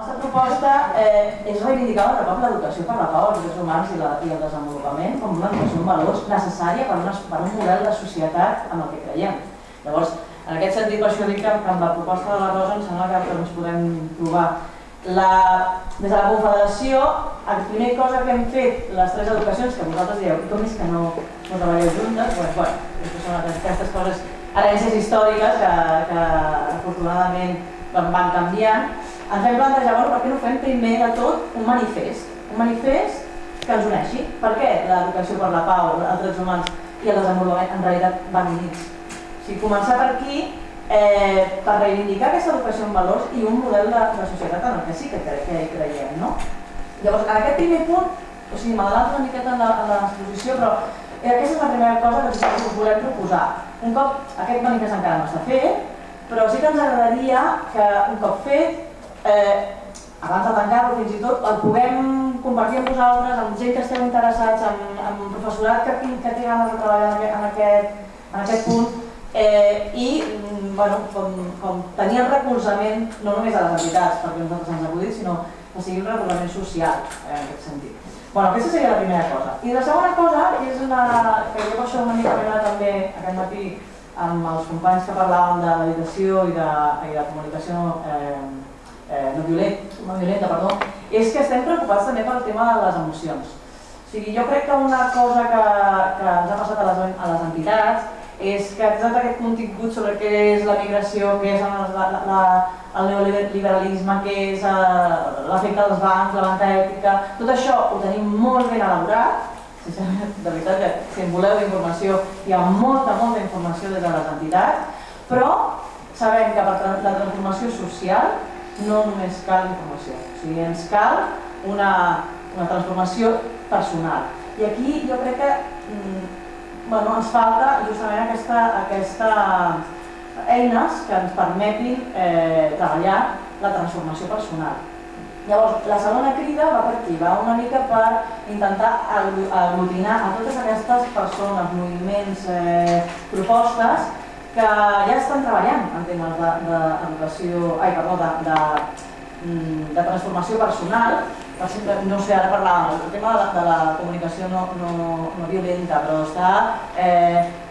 La nostra proposta és reivindicar un cop l'educació per la pau, els drets humans i el desenvolupament com una educació en valors necessària per un model de societat en el que creiem. Llavors, en aquest sentit, per això dic que amb la proposta de la Rosa em sembla que ens podem trobar. Des de la Confederació, la primera cosa que hem fet les tres educacions, que vosaltres dieu, com és que no treballeu juntes? Doncs són aquestes coses, herències històriques que afortunadament van canviant. Ens vam plantejar, per què no fem primer de tot un manifest que ens uneixi? Per què l'educació per la pau, els drets humans i el desenvolupament en realitat van units? O sigui, començar per aquí per reivindicar aquesta educació en valors i un model de societat en el que sí que creiem, no? Llavors, en aquest primer punt, o sigui, m'adelanto una miqueta en l'exposició, però aquesta és la primera cosa que us volem proposar. Un cop aquest manifest encara no està fet, però sí que ens agradaria que un cop fet, abans de tancar-lo fins i tot, el puguem compartir amb vosaltres, amb gent que esteu interessats, amb professorat que té ganes de treballar en aquest punt i com tenir el recolzament no només a les entitats, perquè nosaltres ens acudit, sinó que sigui un recolzament social en aquest sentit. Aquesta seria la primera cosa. I la segona cosa és que jo per això una mica m'he anat també aquest matí amb els companys que parlàvem de l'educació i de comunicació no violenta, és que estem preocupats també pel tema de les emocions. O sigui, jo crec que una cosa que ens ha passat a les entitats és que tot aquest contingut sobre què és la migració, què és el neoliberalisme, què és l'efecte dels bancs, la banca ètica, tot això ho tenim molt ben elaborat. De veritat que si en voleu informació hi ha molta informació des de les entitats, però sabem que per la transformació social no només cal informació, o sigui, ens cal una transformació personal. I aquí jo crec que ens falta justament aquestes eines que ens permetin treballar la transformació personal. Llavors, la segona crida va per aquí, va una mica per intentar aglutinar a totes aquestes persones, moviments, propostes que ja estan treballant en temes de transformació personal. Per exemple, no sé, ara parlàvem del tema de la comunicació no violenta, però està, a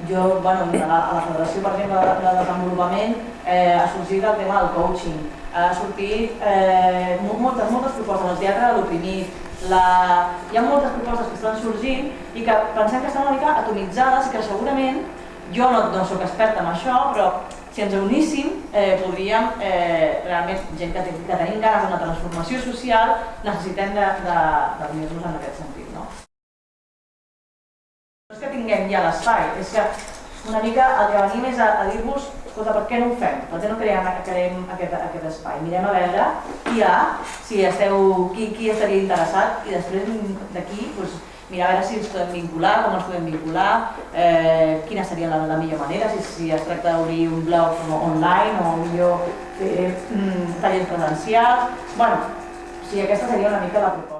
la Federació, per exemple, de Desenvolupament ha sorgit el tema del coaching, ha sortit moltes propostes, el teatre de l'oprimit, hi ha moltes propostes que estan sorgint i que pensem que estan una mica atomitzades i que segurament, jo no soc experta en això, però si ens uníssim, podríem, realment, gent que tenim ganes d'una transformació social, necessitem d'unir-nos en aquest sentit. No és que tinguem ja l'espai, és que una mica el que venim és a dir-vos, escolta, per què no ho fem? Per què no creem aquest espai? Mirem a veure qui hi ha, qui estaria interessat i després d'aquí mirar a veure si ens podem vincular, com ens podem vincular, quina seria la millor manera, si es tracta d'obrir un blog online o millor fer tallers presencials. O sigui, aquesta seria una mica la proposta.